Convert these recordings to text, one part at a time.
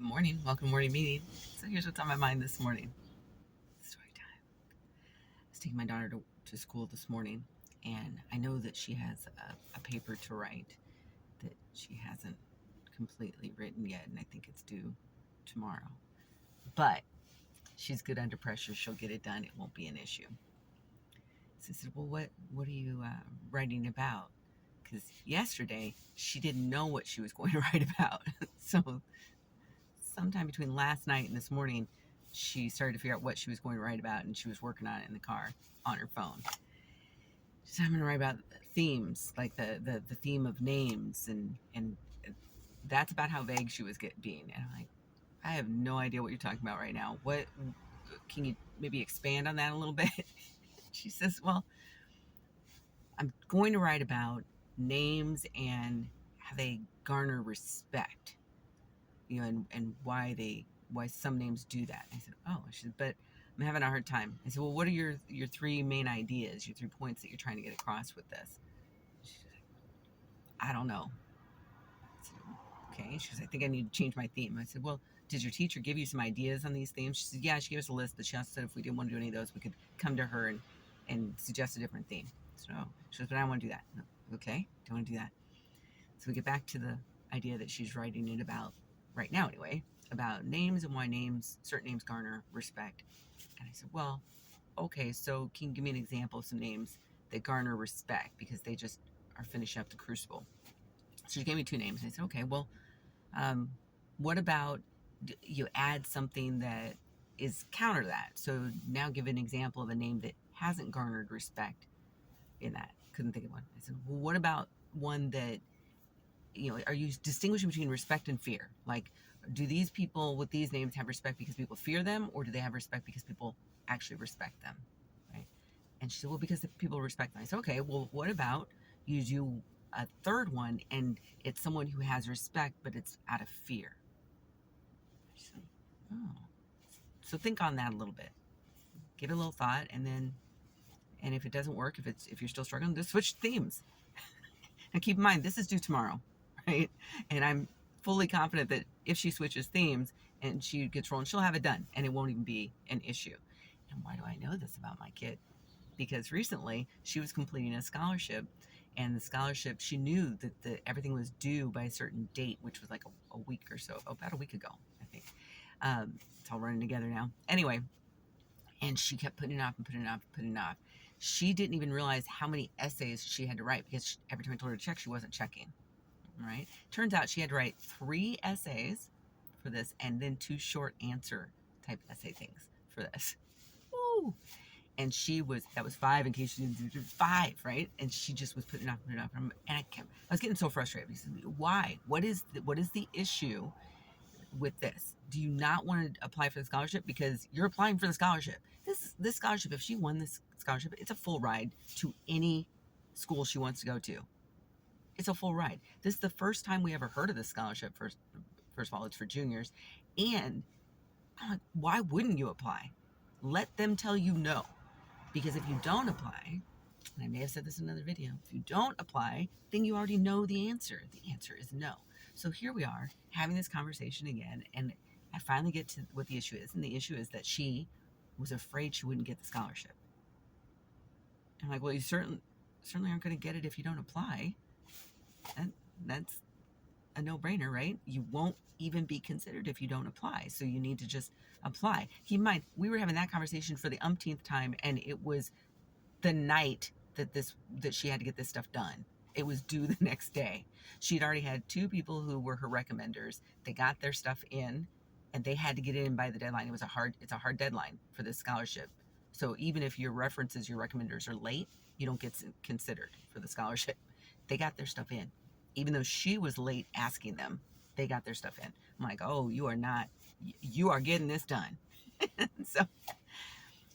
Good morning. Welcome to morning meeting. So here's what's on my mind this morning. Story time. I was taking my daughter to school this morning, and I know that she has a paper to write that she hasn't completely written yet, and I think it's due tomorrow. But she's good under pressure. She'll get it done. It won't be an issue. So I said, well, what are you writing about? Because yesterday she didn't know what she was going to write about. So sometime between last night and this morning, she started to figure out what she was going to write about, and she was working on it in the car on her phone. She said, I'm going to write about themes, like the theme of names, and that's about how vague she was being. And I'm like, I have no idea what you're talking about right now. What can you maybe expand on that a little bit? She says, well, I'm going to write about names and how they garner respect, and why some names do that. I said, oh, she said, but I'm having a hard time. I said, well, what are your three main ideas, your 3 points that you're trying to get across with this? She said, I don't know. I said, okay. She said, I think I need to change my theme. I said, well, did your teacher give you some ideas on these themes? She said, yeah, she gave us a list, but she also said if we didn't want to do any of those, we could come to her and suggest a different theme. So she said, but I don't want to do that. No, okay, don't want to do that. So we get back to the idea that she's writing it about right now anyway, about names and why certain names garner respect. And I said, well, okay, so can you give me an example of some names that garner respect because they just are finishing up the crucible? So she gave me two names. And I said, okay, well, um, what about you add something that is counter that? So now give an example of a name that hasn't garnered respect in that. Couldn't think of one. I said, well, what about one that are you distinguishing between respect and fear? Like, do these people with these names have respect because people fear them, or do they have respect because people actually respect them, right? And she said, well, because people respect them. I said, okay, well, what about you do a third one, and it's someone who has respect, but it's out of fear? She said, oh. So think on that a little bit. Give it a little thought, and if it doesn't work, if you're still struggling, just switch themes. And keep in mind, this is due tomorrow, right? And I'm fully confident that if she switches themes and she gets rolling, she'll have it done and it won't even be an issue. And why do I know this about my kid? Because recently she was completing a scholarship, and the scholarship, she knew that everything was due by a certain date, which was like a week or so, about a week ago, I think. It's all running together now. Anyway, and she kept putting it off and putting it off and putting it off. She didn't even realize how many essays she had to write because every time I told her to check, she wasn't checking. Right? Turns out she had to write 3 essays for this, and then 2 short answer type essay things for this. Woo! And that was 5 in case she didn't do 5, right? And she just was putting it off, putting it off. And I was getting so frustrated. Because, why? What is the issue with this? Do you not want to apply for the scholarship because you're applying for the scholarship? This scholarship, if she won this scholarship, it's a full ride to any school she wants to go to. It's a full ride. This is the first time we ever heard of this scholarship. First of all, it's for juniors. And I'm like, why wouldn't you apply? Let them tell you no. Because if you don't apply, and I may have said this in another video, if you don't apply, then you already know the answer. The answer is no. So here we are having this conversation again, and I finally get to what the issue is. And the issue is that she was afraid she wouldn't get the scholarship. I'm like, well, you certainly aren't going to get it if you don't apply. That's a no-brainer, right? You won't even be considered if you don't apply. So you need to just apply. Keep in mind, we were having that conversation for the umpteenth time, and it was the night that she had to get this stuff done. It was due the next day. She'd already had 2 people who were her recommenders. They got their stuff in, and they had to get it in by the deadline. It's a hard deadline for this scholarship. So even if your references, your recommenders are late, you don't get considered for the scholarship. They got their stuff in. Even though she was late asking them, they got their stuff in. I'm like, oh, you are getting this done. So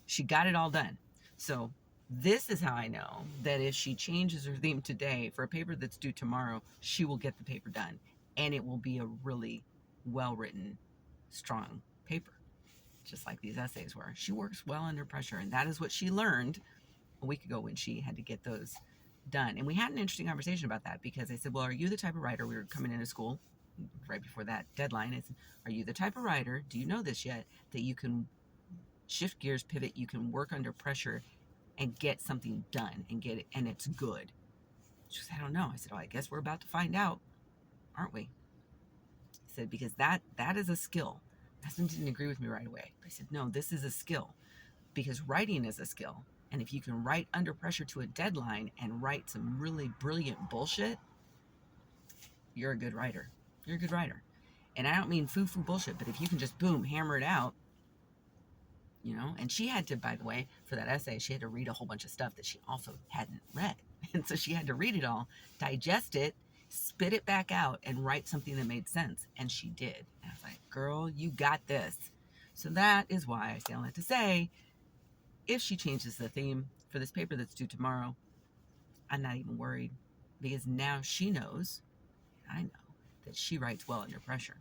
she got it all done. So this is how I know that if she changes her theme today for a paper that's due tomorrow, she will get the paper done. And it will be a really well-written, strong paper, just like these essays were. She works well under pressure, and that is what she learned a week ago when she had to get those done. And we had an interesting conversation about that because I said, well, are you the type of writer, we were coming into school, right before that deadline. Is, are you the type of writer, do you know this yet, that you can shift gears, pivot, you can work under pressure and get something done and get it, and it's good? She said, I don't know. I said, oh, I guess we're about to find out, aren't we? I said, because that is a skill. My husband didn't agree with me right away. But I said, no, this is a skill, because writing is a skill. And if you can write under pressure to a deadline and write some really brilliant bullshit, you're a good writer. You're a good writer. And I don't mean foo-foo bullshit, but if you can just boom, hammer it out, you know. And she had to, by the way, for that essay, she had to read a whole bunch of stuff that she also hadn't read. And so she had to read it all, digest it, spit it back out, and write something that made sense. And she did. And I was like, girl, you got this. So that is why I say all that to say, if she changes the theme for this paper that's due tomorrow, I'm not even worried, because now she knows, I know, that she writes well under pressure.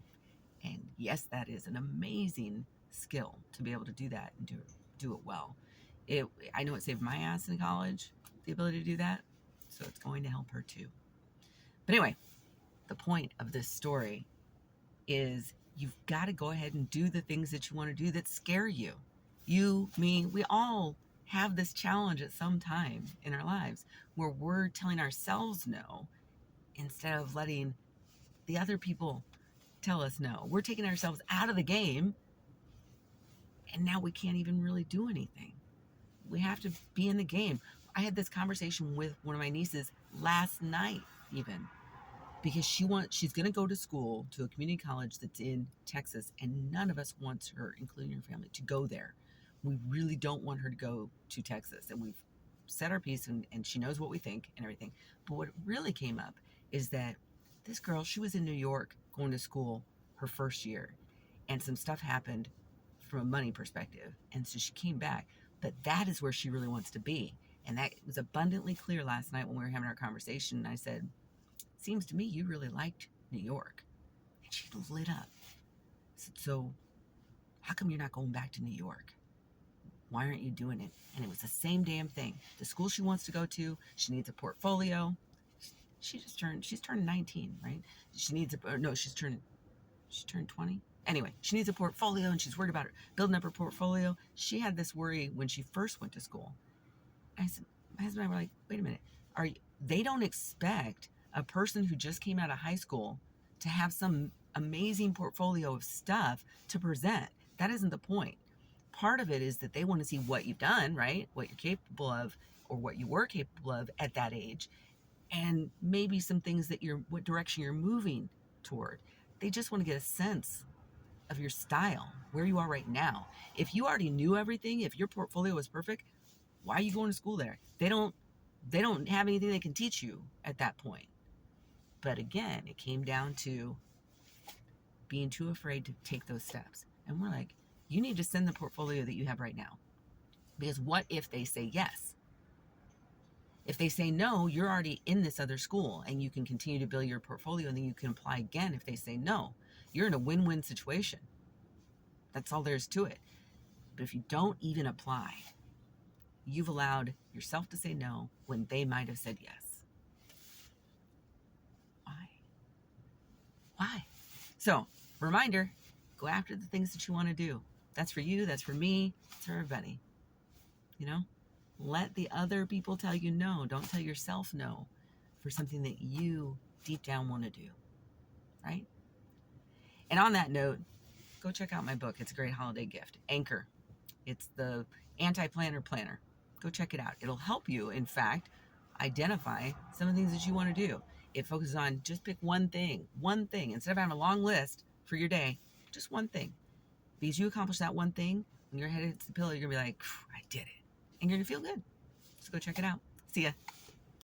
And yes, that is an amazing skill to be able to do that and do it well. I know it saved my ass in college, the ability to do that, so it's going to help her too. But anyway, the point of this story is you've got to go ahead and do the things that you want to do that scare you. You, me, we all have this challenge at some time in our lives where we're telling ourselves no instead of letting the other people tell us no. We're taking ourselves out of the game, and now we can't even really do anything. We have to be in the game. I had this conversation with one of my nieces last night, even, because she's going to go to school, to a community college that's in Texas, and none of us wants her, including her family, to go there. We really don't want her to go to Texas, and we've said our piece, and she knows what we think and everything. But what really came up is that this girl, she was in New York going to school her first year, and some stuff happened from a money perspective, and so she came back. But that is where she really wants to be, and that was abundantly clear last night when we were having our conversation. And I said, seems to me you really liked New York. And she lit up. I said, so how come you're not going back to New York? Why aren't you doing it? And it was the same damn thing. The school she wants to go to, she needs a portfolio. She's turned 19, right? She's turned 20. Anyway, she needs a portfolio, and she's worried about building up her portfolio. She had this worry when she first went to school. I said, my husband and I were like, wait a minute. They don't expect a person who just came out of high school to have some amazing portfolio of stuff to present. That isn't the point. Part of it is that they want to see what you've done, right? What you're capable of, or what you were capable of at that age, and maybe some things that what direction you're moving toward. They just want to get a sense of your style, where you are right now. If you already knew everything, if your portfolio was perfect, why are you going to school there? They don't have anything they can teach you at that point. But again, it came down to being too afraid to take those steps. And we're like, you need to send the portfolio that you have right now. Because what if they say yes? If they say no, you're already in this other school, and you can continue to build your portfolio, and then you can apply again if they say no. You're in a win-win situation. That's all there is to it. But if you don't even apply, you've allowed yourself to say no when they might have said yes. Why? So, reminder, go after the things that you want to do. That's for you, that's for me, it's for everybody. You know? Let the other people tell you no. Don't tell yourself no for something that you deep down want to do. Right? And on that note, go check out my book. It's a great holiday gift. Anchor. It's the anti-planner planner. Go check it out. It'll help you, in fact, identify some of the things that you want to do. It focuses on just pick one thing. Instead of having a long list for your day, just one thing. Because you accomplish that one thing, when your head hits the pillow, you're going to be like, I did it. And you're going to feel good. So go check it out. See ya.